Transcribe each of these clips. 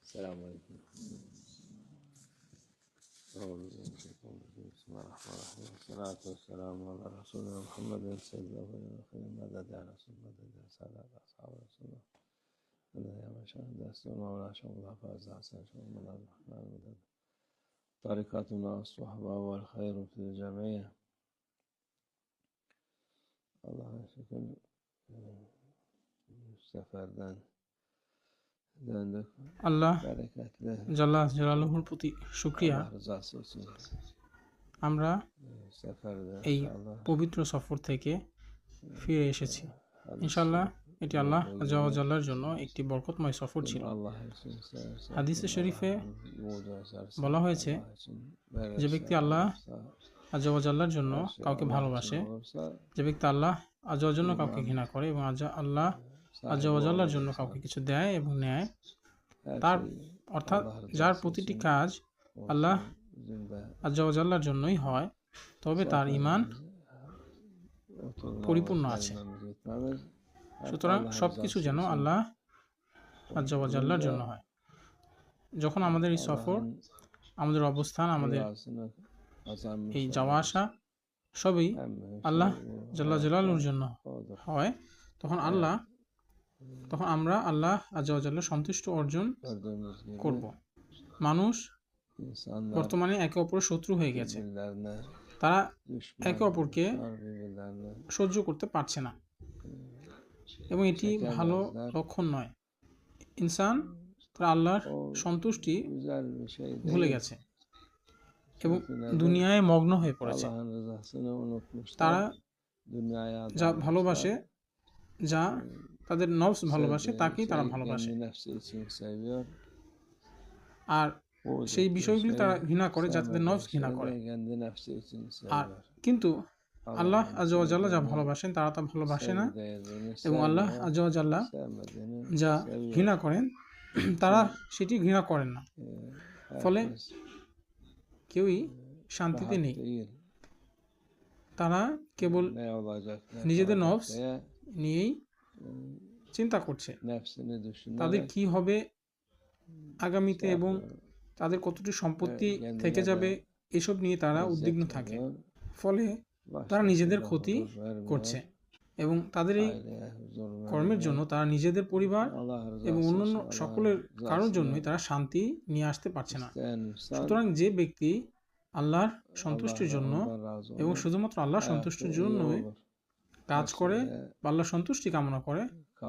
السلام عليكم. أعوذ بالله من الشيطان الرجيم. بسم الله الرحمن الرحيم. والصلاة والسلام على رسولنا محمد سيد الأولين والآخرين. مدد يا رسول مدد يا سادة أصحاب رسول الله. مدد يا مشاهد دستور مولا شمول الله فاز حسن شمول مدد الرحمن مدد. طريقتنا الصحبة والخير في الجميع. الله شكر سفردن আল্লাহ জাল্লা জালালুহুর প্রতি শুকরিয়া। আমরা এই পবিত্র সফর থেকে ফিরে এসেছি ইনশাআল্লাহ। এটি আল্লাহ আজ্জাওয়াজাল্লার জন্য একটি বরকতময় সফর ছিল। হাদিসে শরীফে বলা হয়েছে, যে ব্যক্তি আল্লাহ আজ্জাওয়াজাল্লার জন্য কাউকে ভালোবাসে, যে ব্যক্তি আল্লাহ আজ্জাওয়াজাল্লার কাউকে ঘৃণা করে এবং আল্লাহ আজ্জাওয়াজাল্লার জন্য কাউকে কিছু দেয় এবং নেয়, তার অর্থাৎ যার প্রতিটি কাজ আল্লাহ আজ্জাওয়াজাল্লার জন্যই হয়, তবে তার ঈমান পরিপূর্ণ আছে। সুতরাং সব কিছু যেন আল্লাহ আজ্জাওয়াজাল্লার জন্য হয়। যখন আমাদের এই সফর, আমাদের অবস্থান, আমাদের এই যাওয়া আসা সবই আল্লাহ জাল্লা জালালুর জন্য হয়, তখন আমরা আল্লাহ আজ্জাওয়াজাল্লার সন্তুষ্ট অর্জন করব। মানুষ বর্তমানে একে অপরের শত্রু হয়ে গেছে, তারা একে অপরকে সহ্য করতে পারছে না এবং এটি ভালো লক্ষণ নয়। ইনসান তারা আল্লাহর সন্তুষ্টি ভুলে গেছে এবং দুনিয়ায় মগ্ন হয়ে পড়েছে। তারা যা ভালোবাসে, যা তাদের নফস ভালোবাসে, তাকেই তারা ভালোবাসে, আর সেই বিষয়গুলি তারা ঘৃণা করে যা তাদের নফস ঘৃণা করে। আর কিন্তু আল্লাহ আজ্জাওয়াজাল্লা যা ভালোবাসেন তারা তা ভালোবাসে না, এবং আল্লাহ আজ্জাওয়াজাল্লা যা ঘৃণা করেন তারা সেটি ঘৃণা করেন না। ফলে কেউই শান্তিতে নেই। তারা কেবল নিজেদের নফস নিয়েই চিন্তা করছে, তাদের কি হবে আগামীতে এবং তাদের কতটি সম্পত্তি থেকে যাবে, এসব নিয়ে তারা উদ্বিগ্ন থাকে। ফলে তারা নিজেদের ক্ষতি করছে এবং তাদের এই কর্মের জন্য তারা নিজেদের পরিবার এবং অন্যান্য সকলের কারোর জন্যই তারা শান্তি নিয়ে আসতে পারছে না। সুতরাং যে ব্যক্তি আল্লাহর সন্তুষ্টির জন্য এবং শুধুমাত্র আল্লাহর সন্তুষ্টির জন্যই কাজ করে বা আল্লাহর সন্তুষ্টি কামনা করে,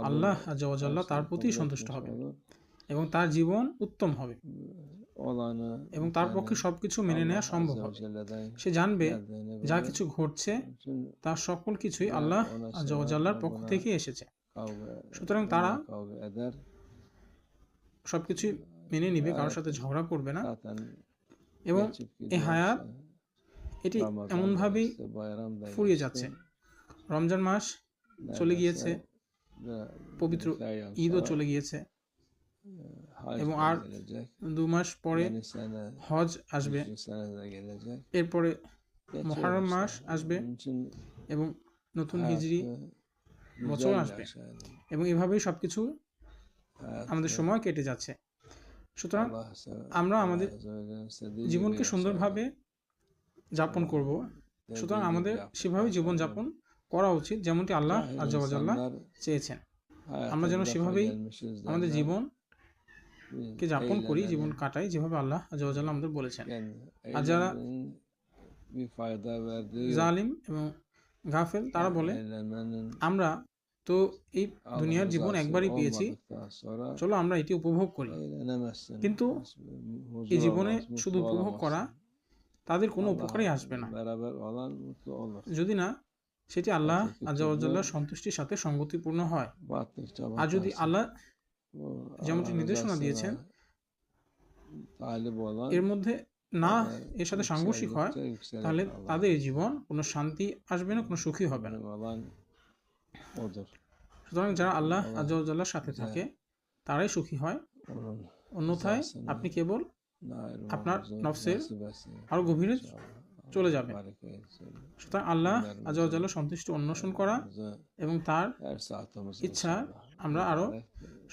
আল্লাহ আজ্জাওয়াজাল্লাহ তার প্রতি সন্তুষ্ট হবে এবং তার জীবন উত্তম হবে এবং তার পক্ষে সবকিছু মেনে নেওয়া সম্ভব হবে। সে জানবে যা কিছু ঘটছে তার সকল কিছুই আল্লাহ আজ্জাওয়াজাল্লার পক্ষ থেকে এসেছে। সুতরাং তারা সবকিছু মেনে নিবে, কারোর সাথে ঝগড়া করবে না। এবং এই হায়াত এটি এমনভাবেই ফুরিয়ে যাচ্ছে। রমজান মাস চলে গিয়েছে, পবিত্র ঈদও চলে গিয়েছে এবং আর 2 মাস পরে হজ আসবে, এরপরে মুহররম মাস আসবে এবং নতুন হিজরি বছর আসবে এবং এভাবেই সবকিছু আমাদের সময় কেটে যাচ্ছে। সুতরাং আমরা আমাদের জীবনকে সুন্দরভাবে যাপন করব। সুতরাং আমাদের সেভাবে জীবন যাপন করা উচিত যেমনটি আল্লাহ আজ্জাওয়াজাল্লাহ চেয়েছেন। আমরা যেন সেভাবেই আমাদের জীবনকে যাপন করি, জীবন কাটাই যেভাবে আল্লাহ আজ্জাওয়াজাল্লাহ আমাদের বলেছেন। আর যারা জালিম এবং গাফেল তারা বলে, আমরা তো এই দুনিয়ার জীবন একবারই পেয়েছি, চলো আমরা এটি উপভোগ করি। কিন্তু এই জীবনে শুধু উপভোগ করা তাদের কোনো উপকারই আসবে না যদি না সেটি আল্লাহ আজ্জাওয়াজাল্লাহর সন্তুষ্টির সাথে সঙ্গতিপূর্ণ হয়। আর যদি আল্লাহ যেমনটি নির্দেশনা দিয়েছেন এর মধ্যে না এর সাথে সাংঘর্ষিক হয়, তাহলে তাদের এই জীবন কোনো শান্তি আসবে না, কোনো সুখী হবে না। সুতরাং যারা আল্লাহ আজ্জাওয়াজাল্লাহর সাথে থাকে তারাই সুখী হয়, অন্যথায় আপনি কেবল আপনার নফসের আরো গভীরে চলে যাবে। সুতরাং আল্লাহ আজ্জাওয়াজাল্লাহর সন্তুষ্টি অন্বেষণ করা এবং তার ইচ্ছা আমরা আরো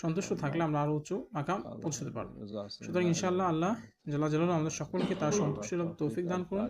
সন্তুষ্ট থাকলে আমরা আরো উচ্চ মাকাম পৌঁছতে পারবো। সুতরাং ইনশাআল্লাহ আল্লাহ জাল্লা জালালুহু আমাদের সকলকে তার সন্তুষ্টির তৌফিক দান করুন।